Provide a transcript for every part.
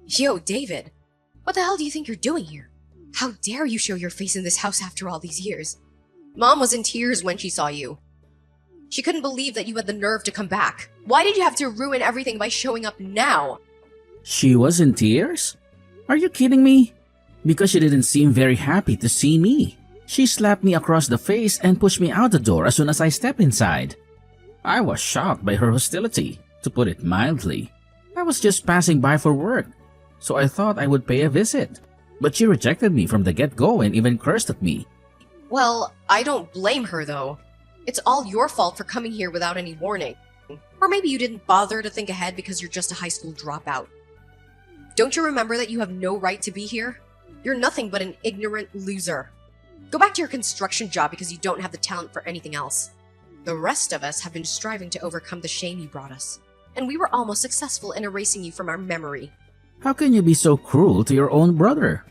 Yo, David, what the hell do you think you're doing here? How dare you show your face in this house after all these years? Mom was in tears when she saw you. She couldn't believe that you had the nerve to come back. Why did you have to ruin everything by showing up now? She was in tears? Are you kidding me? Because she didn't seem very happy to see me. She slapped me across the face and pushed me out the door as soon as I stepped inside. I was shocked by her hostility, to put it mildly. I was just passing by for work, so I thought I would pay a visit. But she rejected me from the get-go and even cursed at me. Well, I don't blame her though. It's all your fault for coming here without any warning. Or maybe you didn't bother to think ahead because you're just a high school dropout. Don't you remember that you have no right to be here? You're nothing but an ignorant loser. Go back to your construction job because you don't have the talent for anything else. The rest of us have been striving to overcome the shame you brought us, and we were almost successful in erasing you from our memory. How can you be so cruel to your own brother?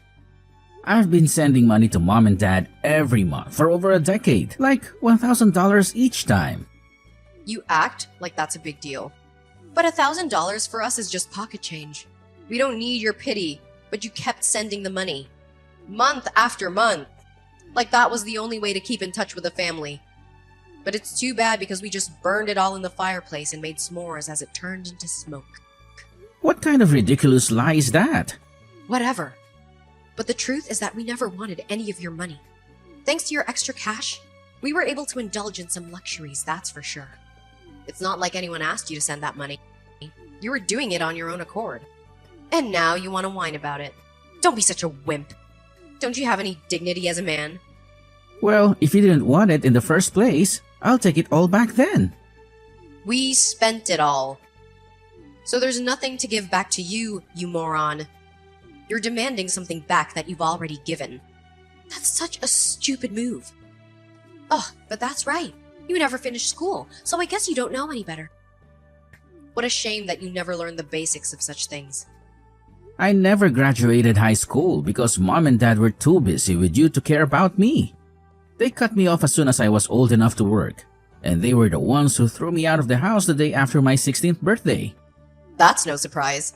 I've been sending money to mom and dad every month for over a decade, like $1,000 each time. You act like that's a big deal. But $1,000 for us is just pocket change. We don't need your pity, but you kept sending the money. Month after month. Like that was the only way to keep in touch with the family. But it's too bad because we just burned it all in the fireplace and made s'mores as it turned into smoke. What kind of ridiculous lie is that? Whatever. But the truth is that we never wanted any of your money. Thanks to your extra cash, we were able to indulge in some luxuries, that's for sure. It's not like anyone asked you to send that money. You were doing it on your own accord. And now you want to whine about it. Don't be such a wimp. Don't you have any dignity as a man? Well, if you didn't want it in the first place, I'll take it all back then. We spent it all. So there's nothing to give back to you, you moron. You're demanding something back that you've already given. That's such a stupid move. Oh, but that's right. You never finished school, so I guess you don't know any better. What a shame that you never learned the basics of such things. I never graduated high school because mom and dad were too busy with you to care about me. They cut me off as soon as I was old enough to work, and they were the ones who threw me out of the house the day after my 16th birthday. That's no surprise.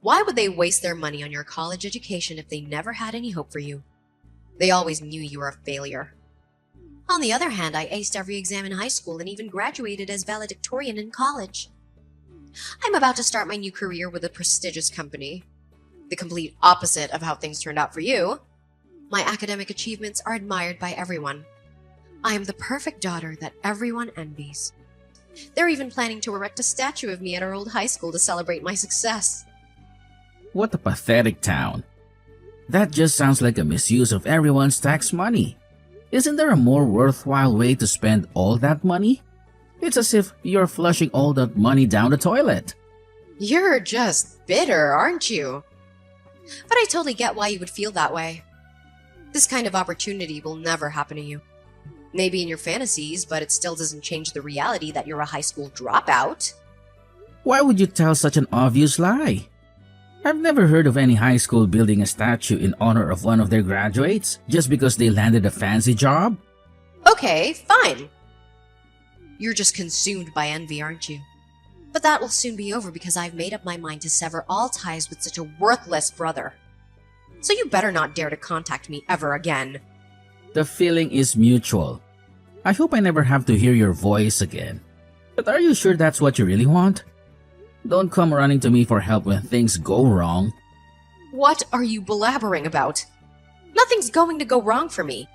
Why would they waste their money on your college education if they never had any hope for you? They always knew you were a failure. On the other hand, I aced every exam in high school and even graduated as valedictorian in college. I'm about to start my new career with a prestigious company. The complete opposite of how things turned out for you. My academic achievements are admired by everyone. I am the perfect daughter that everyone envies. They're even planning to erect a statue of me at our old high school to celebrate my success. What a pathetic town. That just sounds like a misuse of everyone's tax money. Isn't there a more worthwhile way to spend all that money? It's as if you're flushing all that money down the toilet. You're just bitter, aren't you? But I totally get why you would feel that way. This kind of opportunity will never happen to you. Maybe in your fantasies, but it still doesn't change the reality that you're a high school dropout. Why would you tell such an obvious lie? I've never heard of any high school building a statue in honor of one of their graduates just because they landed a fancy job. Okay, fine. You're just consumed by envy, aren't you? But that will soon be over because I've made up my mind to sever all ties with such a worthless brother. So you better not dare to contact me ever again. The feeling is mutual. I hope I never have to hear your voice again. But are you sure that's what you really want? Don't come running to me for help when things go wrong. What are you blabbering about? Nothing's going to go wrong for me.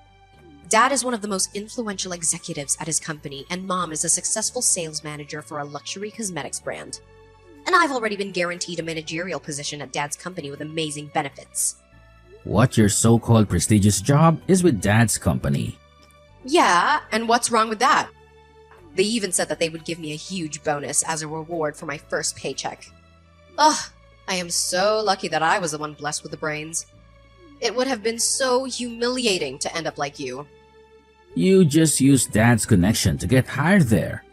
Dad is one of the most influential executives at his company, and Mom is a successful sales manager for a luxury cosmetics brand. And I've already been guaranteed a managerial position at Dad's company with amazing benefits. What your so-called prestigious job is with Dad's company. Yeah, and what's wrong with that? They even said that they would give me a huge bonus as a reward for my first paycheck. Ugh, I am so lucky that I was the one blessed with the brains. It would have been so humiliating to end up like you. You just used Dad's connection to get hired there.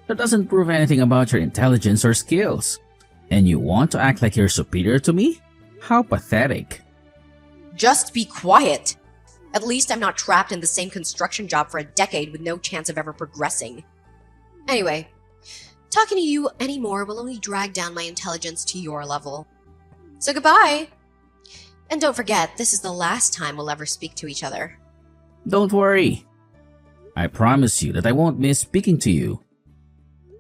That doesn't prove anything about your intelligence or skills. And you want to act like you're superior to me? How pathetic. Just be quiet. At least I'm not trapped in the same construction job for a decade with no chance of ever progressing. Anyway, talking to you anymore will only drag down my intelligence to your level. So goodbye. And don't forget, this is the last time we'll ever speak to each other. Don't worry. I promise you that I won't miss speaking to you.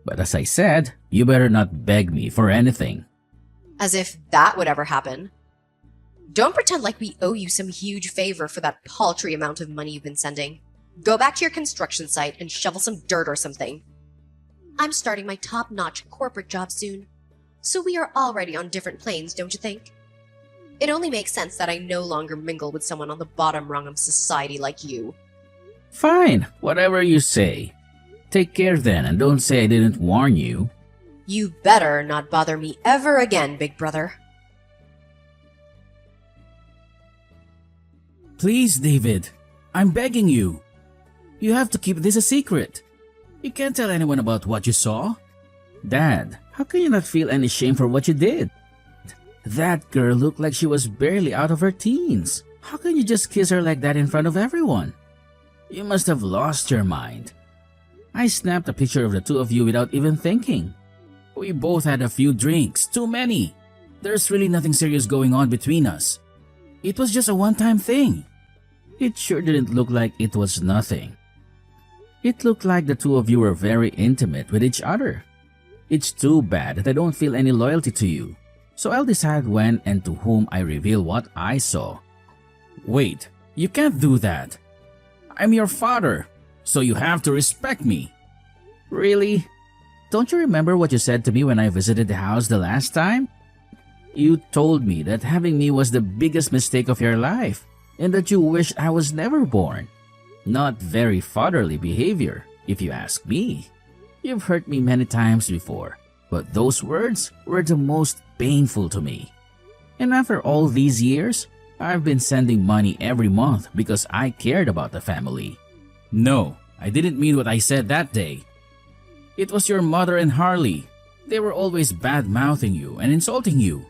But as I said, you better not beg me for anything. As if that would ever happen. Don't pretend like we owe you some huge favor for that paltry amount of money you've been sending. Go back to your construction site and shovel some dirt or something. I'm starting my top-notch corporate job soon, so we are already on different planes, don't you think? It only makes sense that I no longer mingle with someone on the bottom rung of society like you. Fine, whatever you say. Take care then, and don't say I didn't warn you. You better not bother me ever again, big brother. Please, David. I'm begging you. You have to keep this a secret. You can't tell anyone about what you saw. Dad, how can you not feel any shame for what you did? That girl looked like she was barely out of her teens. How can you just kiss her like that in front of everyone? You must have lost your mind. I snapped a picture of the two of you without even thinking. We both had a few drinks, too many. There's really nothing serious going on between us. It was just a one-time thing. It sure didn't look like it was nothing. It looked like the two of you were very intimate with each other. It's too bad that I don't feel any loyalty to you. So I'll decide when and to whom I reveal what I saw. Wait, you can't do that. I'm your father, so you have to respect me. Really? Don't you remember what you said to me when I visited the house the last time? You told me that having me was the biggest mistake of your life and that you wished I was never born. Not very fatherly behavior, if you ask me. You've hurt me many times before, but those words were the most painful to me. And after all these years, I've been sending money every month because I cared about the family. No, I didn't mean what I said that day. It was your mother and Harley. They were always bad-mouthing you and insulting you.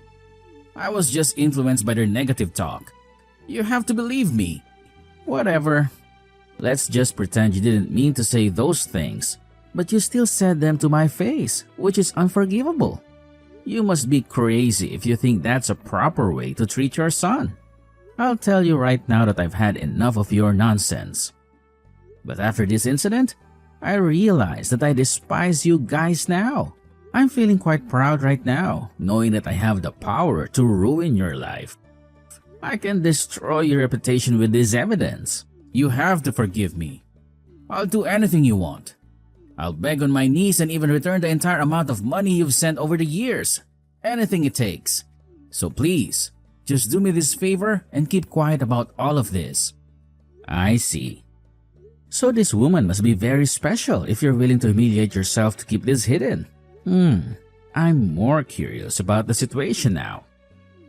I was just influenced by their negative talk. You have to believe me. Whatever. Let's just pretend you didn't mean to say those things, but you still said them to my face, which is unforgivable. You must be crazy if you think that's a proper way to treat your son. I'll tell you right now that I've had enough of your nonsense. But after this incident, I realize that I despise you guys now. I'm feeling quite proud right now, knowing that I have the power to ruin your life. I can destroy your reputation with this evidence. You have to forgive me. I'll do anything you want. I'll beg on my knees and even return the entire amount of money you've sent over the years. Anything it takes. So please, just do me this favor and keep quiet about all of this. I see. So this woman must be very special if you're willing to humiliate yourself to keep this hidden. I'm more curious about the situation now.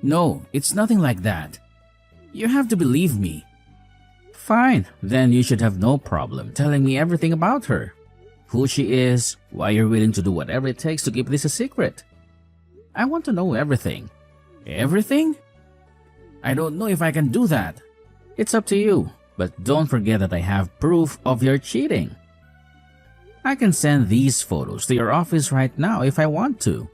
No, it's nothing like that. You have to believe me. Fine, then you should have no problem telling me everything about her. Who she is, why you're willing to do whatever it takes to keep this a secret. I want to know everything. Everything? I don't know if I can do that. It's up to you, but don't forget that I have proof of your cheating. I can send these photos to your office right now if I want to.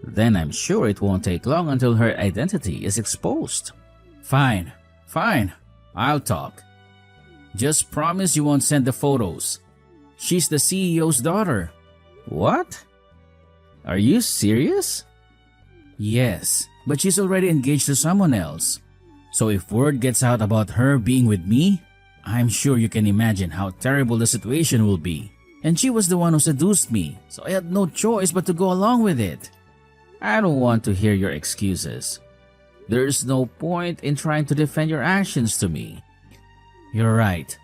Then I'm sure it won't take long until her identity is exposed. Fine, I'll talk. Just promise you won't send the photos. She's the CEO's daughter. What? Are you serious? Yes, but she's already engaged to someone else. So if word gets out about her being with me, I'm sure you can imagine how terrible the situation will be. And she was the one who seduced me, so I had no choice but to go along with it. I don't want to hear your excuses. There's no point in trying to defend your actions to me. You're right.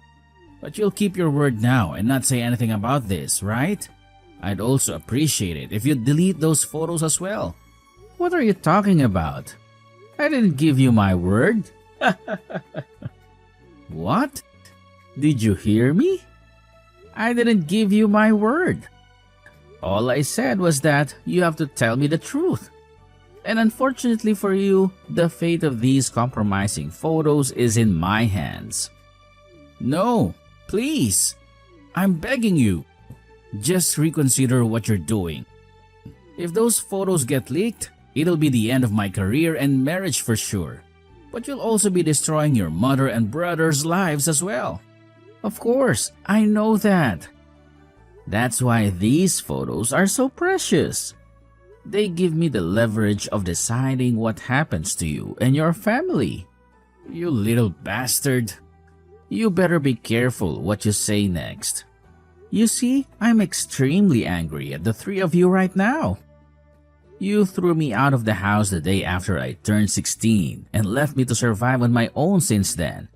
But you'll keep your word now and not say anything about this, right? I'd also appreciate it if you'd delete those photos as well. What are you talking about? I didn't give you my word. What? Did you hear me? I didn't give you my word. All I said was that you have to tell me the truth. And unfortunately for you, the fate of these compromising photos is in my hands. No, please. I'm begging you. Just reconsider what you're doing. If those photos get leaked, It'll be the end of my career and marriage for sure. But you'll also be destroying your mother and brother's lives as well. Of course, I know that. That's why these photos are so precious. They give me the leverage of deciding what happens to you and your family. You little bastard. You better be careful what you say next. You see, I'm extremely angry at the three of you right now. You threw me out of the house the day after I turned 16 and left me to survive on my own since then.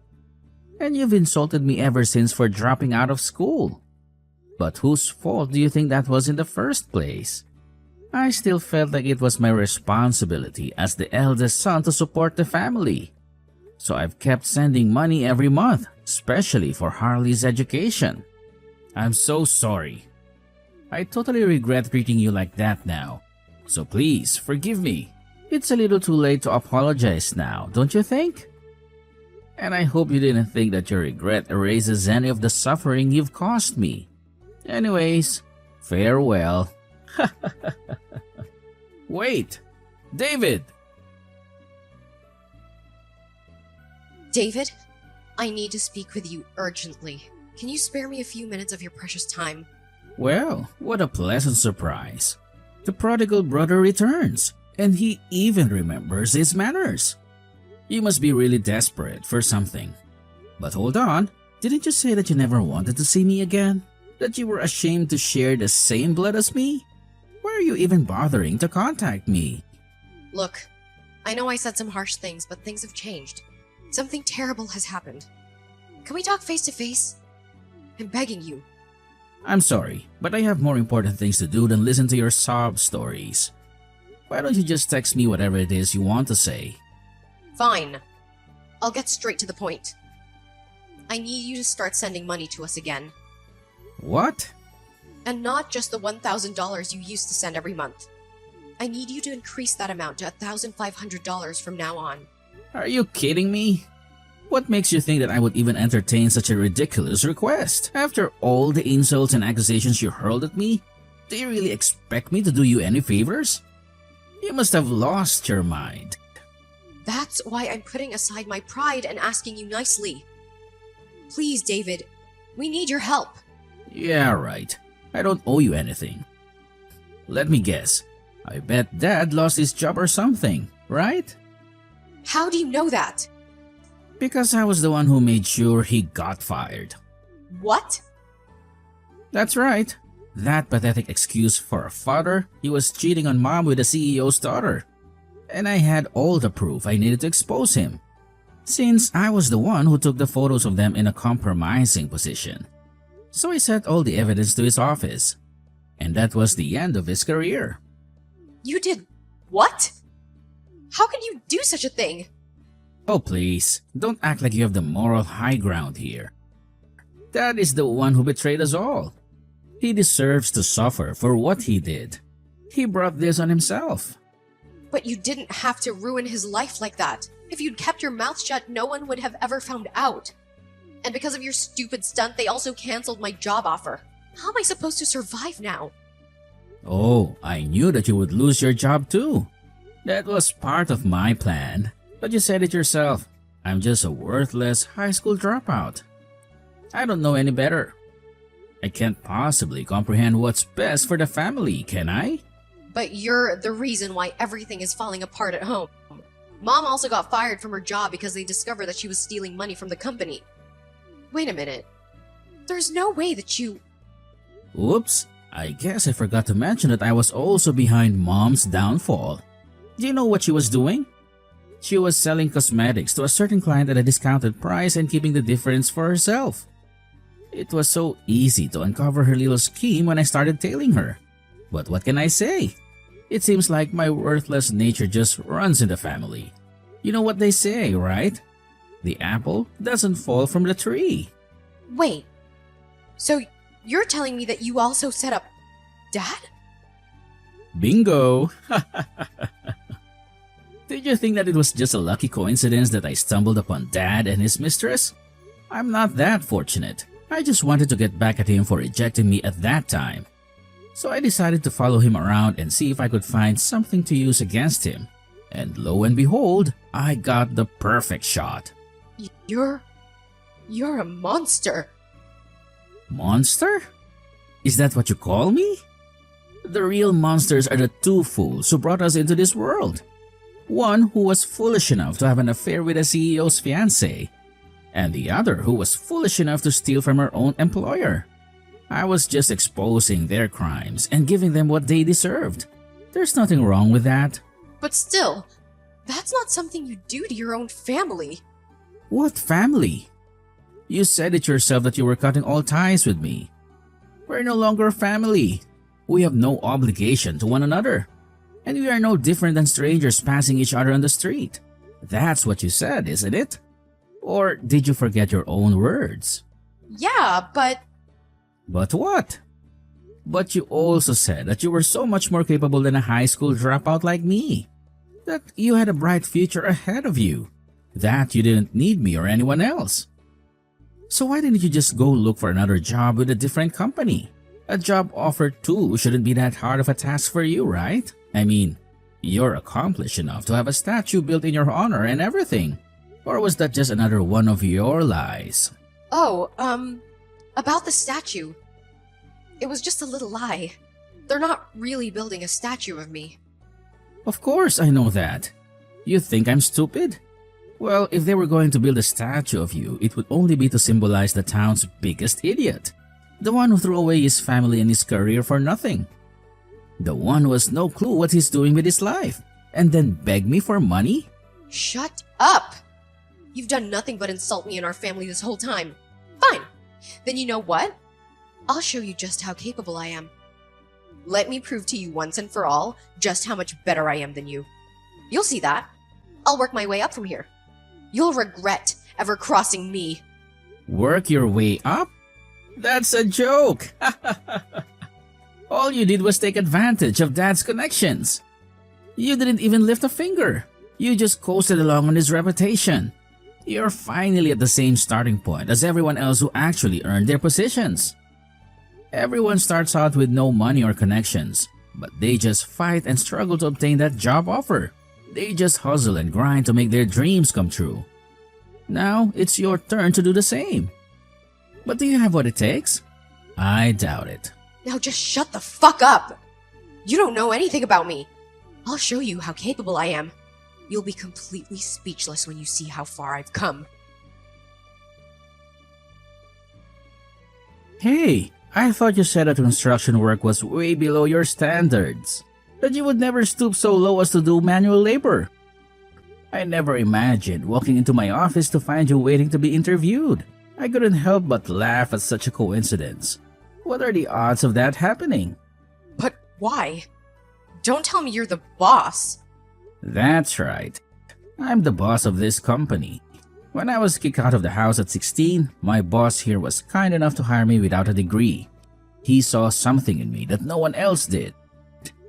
And you've insulted me ever since for dropping out of school. But whose fault do you think that was in the first place? I still felt like it was my responsibility as the eldest son to support the family. So I've kept sending money every month, especially for Harley's education. I'm so sorry. I totally regret treating you like that now. So please, forgive me. It's a little too late to apologize now, don't you think? And I hope you didn't think that your regret erases any of the suffering you've caused me. Anyways, farewell. Wait! David! David, I need to speak with you urgently. Can you spare me a few minutes of your precious time? Well, what a pleasant surprise. The prodigal brother returns, and he even remembers his manners. You must be really desperate for something. But hold on, didn't you say that you never wanted to see me again? That you were ashamed to share the same blood as me? Why are you even bothering to contact me? Look, I know I said some harsh things, but things have changed. Something terrible has happened. Can we talk face to face? I'm begging you. I'm sorry, but I have more important things to do than listen to your sob stories. Why don't you just text me whatever it is you want to say? Fine. I'll get straight to the point. I need you to start sending money to us again. What? And not just the $1,000 you used to send every month. I need you to increase that amount to $1,500 from now on. Are you kidding me? What makes you think that I would even entertain such a ridiculous request? After all the insults and accusations you hurled at me, do you really expect me to do you any favors? You must have lost your mind. That's why I'm putting aside my pride and asking you nicely. Please, David, we need your help. Yeah, right. I don't owe you anything. Let me guess. I bet Dad lost his job or something, right? How do you know that? Because I was the one who made sure he got fired. What? That's right. That pathetic excuse for a father, he was cheating on Mom with the CEO's daughter. And I had all the proof I needed to expose him. Since I was the one who took the photos of them in a compromising position. So I sent all the evidence to his office. And that was the end of his career. You did what? How can you do such a thing? Oh please, don't act like you have the moral high ground here. Dad is the one who betrayed us all. He deserves to suffer for what he did. He brought this on himself. But you didn't have to ruin his life like that. If you'd kept your mouth shut, no one would have ever found out. And because of your stupid stunt, they also canceled my job offer. How am I supposed to survive now? Oh, I knew that you would lose your job too. That was part of my plan. But you said it yourself. I'm just a worthless high school dropout. I don't know any better. I can't possibly comprehend what's best for the family, can I? But you're the reason why everything is falling apart at home. Mom also got fired from her job because they discovered that she was stealing money from the company. Wait a minute. There's no way that you... Oops, I guess I forgot to mention that I was also behind Mom's downfall. Do you know what she was doing? She was selling cosmetics to a certain client at a discounted price and keeping the difference for herself. It was so easy to uncover her little scheme when I started tailing her. But what can I say? It seems like my worthless nature just runs in the family. You know what they say, right? The apple doesn't fall from the tree. Wait. So you're telling me that you also set up Dad? Bingo! Did you think that it was just a lucky coincidence that I stumbled upon Dad and his mistress? I'm not that fortunate. I just wanted to get back at him for rejecting me at that time. So I decided to follow him around and see if I could find something to use against him. And lo and behold, I got the perfect shot. You're a monster. Monster? Is that what you call me? The real monsters are the two fools who brought us into this world. One who was foolish enough to have an affair with a CEO's fiancée, and the other who was foolish enough to steal from her own employer. I was just exposing their crimes and giving them what they deserved. There's nothing wrong with that. But still, that's not something you do to your own family. What family? You said it yourself that you were cutting all ties with me. We're no longer a family. We have no obligation to one another. And we are no different than strangers passing each other on the street. That's what you said, isn't it? Or did you forget your own words? Yeah, but... But what? But you also said that you were so much more capable than a high school dropout like me. That you had a bright future ahead of you. That you didn't need me or anyone else. So why didn't you just go look for another job with a different company? A job offer too shouldn't be that hard of a task for you, right? I mean, you're accomplished enough to have a statue built in your honor and everything. Or was that just another one of your lies? Oh, about the statue. It was just a little lie. They're not really building a statue of me. Of course I know that. You think I'm stupid? Well, if they were going to build a statue of you, it would only be to symbolize the town's biggest idiot. The one who threw away his family and his career for nothing. The one who has no clue what he's doing with his life. And then beg me for money? Shut up! You've done nothing but insult me and our family this whole time. Fine. Then you know what? I'll show you just how capable I am. Let me prove to you once and for all just how much better I am than you. You'll see that. I'll work my way up from here. You'll regret ever crossing me. Work your way up? That's a joke! All you did was take advantage of Dad's connections. You didn't even lift a finger. You just coasted along on his reputation. You're finally at the same starting point as everyone else who actually earned their positions. Everyone starts out with no money or connections, but they just fight and struggle to obtain that job offer. They just hustle and grind to make their dreams come true. Now it's your turn to do the same. But do you have what it takes? I doubt it. Now just shut the fuck up! You don't know anything about me. I'll show you how capable I am. You'll be completely speechless when you see how far I've come. Hey, I thought you said that construction work was way below your standards. That you would never stoop so low as to do manual labor. I never imagined walking into my office to find you waiting to be interviewed. I couldn't help but laugh at such a coincidence. What are the odds of that happening? But why? Don't tell me you're the boss. That's right. I'm the boss of this company. When I was kicked out of the house at 16, my boss here was kind enough to hire me without a degree. He saw something in me that no one else did.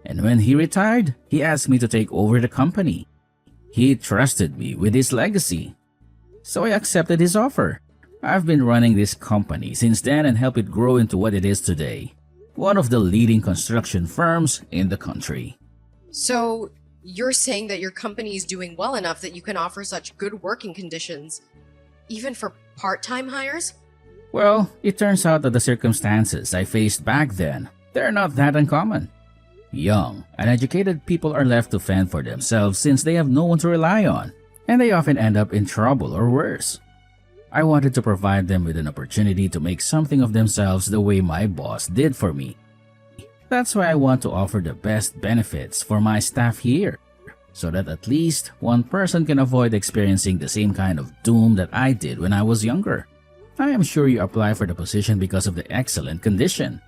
And when he retired, he asked me to take over the company. He trusted me with his legacy. So I accepted his offer. I've been running this company since then and helped it grow into what it is today. One of the leading construction firms in the country. So, you're saying that your company is doing well enough that you can offer such good working conditions, even for part-time hires? Well, it turns out that the circumstances I faced back then, they're not that uncommon. Young, uneducated people are left to fend for themselves since they have no one to rely on, and they often end up in trouble or worse. I wanted to provide them with an opportunity to make something of themselves the way my boss did for me. That's why I want to offer the best benefits for my staff here, so that at least one person can avoid experiencing the same kind of doom that I did when I was younger. I am sure you apply for the position because of the excellent condition.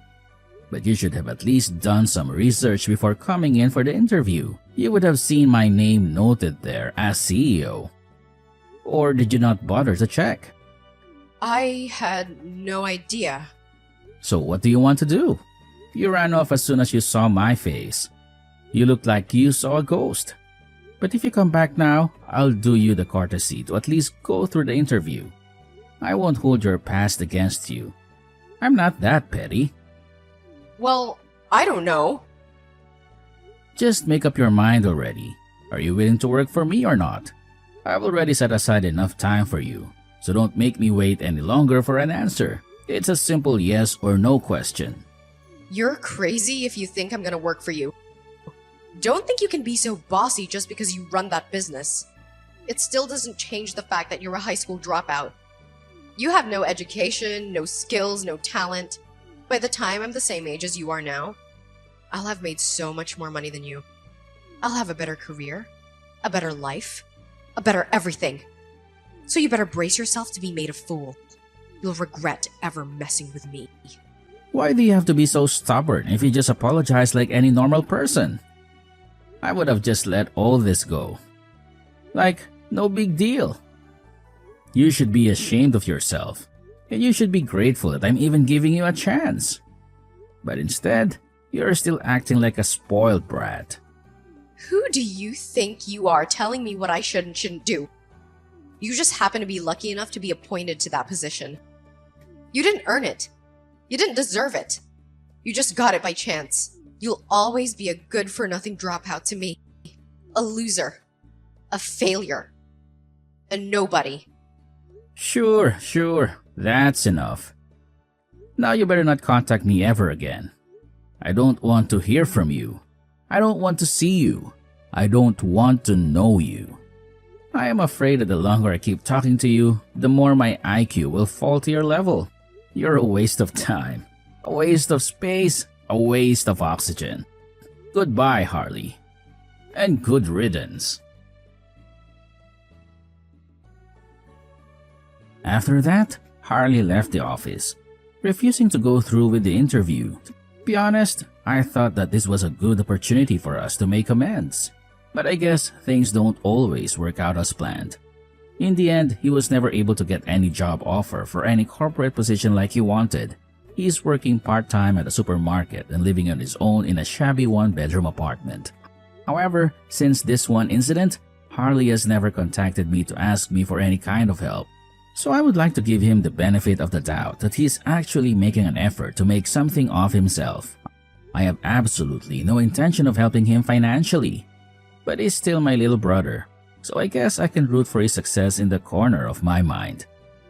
But you should have at least done some research before coming in for the interview. You would have seen my name noted there as CEO. Or did you not bother to check? I had no idea. So what do you want to do? You ran off as soon as you saw my face. You looked like you saw a ghost. But if you come back now, I'll do you the courtesy to at least go through the interview. I won't hold your past against you. I'm not that petty. Well, I don't know. Just make up your mind already. Are you willing to work for me or not? I've already set aside enough time for you, so don't make me wait any longer for an answer. It's a simple yes or no question. You're crazy if you think I'm gonna work for you. Don't think you can be so bossy just because you run that business. It still doesn't change the fact that you're a high school dropout. You have no education, no skills, no talent. By the time I'm the same age as you are now, I'll have made so much more money than you. I'll have a better career, a better life, a better everything. So you better brace yourself to be made a fool. You'll regret ever messing with me. Why do you have to be so stubborn if you just apologize like any normal person? I would have just let all this go. Like, no big deal. You should be ashamed of yourself, and you should be grateful that I'm even giving you a chance. But instead, you're still acting like a spoiled brat. Who do you think you are telling me what I should and shouldn't do? You just happen to be lucky enough to be appointed to that position. You didn't earn it. You didn't deserve it. You just got it by chance. You'll always be a good-for-nothing dropout to me. A loser. A failure. A nobody. Sure, that's enough. Now you better not contact me ever again. I don't want to hear from you. I don't want to see you. I don't want to know you. I am afraid that the longer I keep talking to you, the more my IQ will fall to your level. You're a waste of time, a waste of space, a waste of oxygen. Goodbye, Harley. And good riddance. After that, Harley left the office, refusing to go through with the interview. To be honest, I thought that this was a good opportunity for us to make amends. But I guess things don't always work out as planned. In the end, he was never able to get any job offer for any corporate position like he wanted. He's working part-time at a supermarket and living on his own in a shabby one-bedroom apartment. However, since this one incident, Harley has never contacted me to ask me for any kind of help. So I would like to give him the benefit of the doubt that he's actually making an effort to make something of himself. I have absolutely no intention of helping him financially, but he's still my little brother, so I guess I can root for his success in the corner of my mind.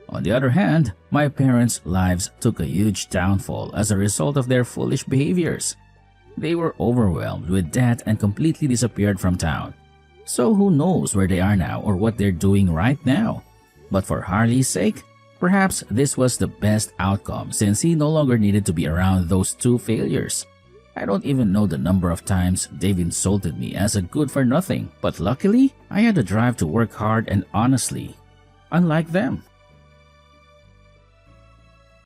On the other hand, my parents' lives took a huge downfall as a result of their foolish behaviors. They were overwhelmed with debt and completely disappeared from town. So who knows where they are now or what they're doing right now? But for Harley's sake, perhaps this was the best outcome since he no longer needed to be around those two failures. I don't even know the number of times they've insulted me as a good-for-nothing, but luckily, I had the drive to work hard and honestly, unlike them.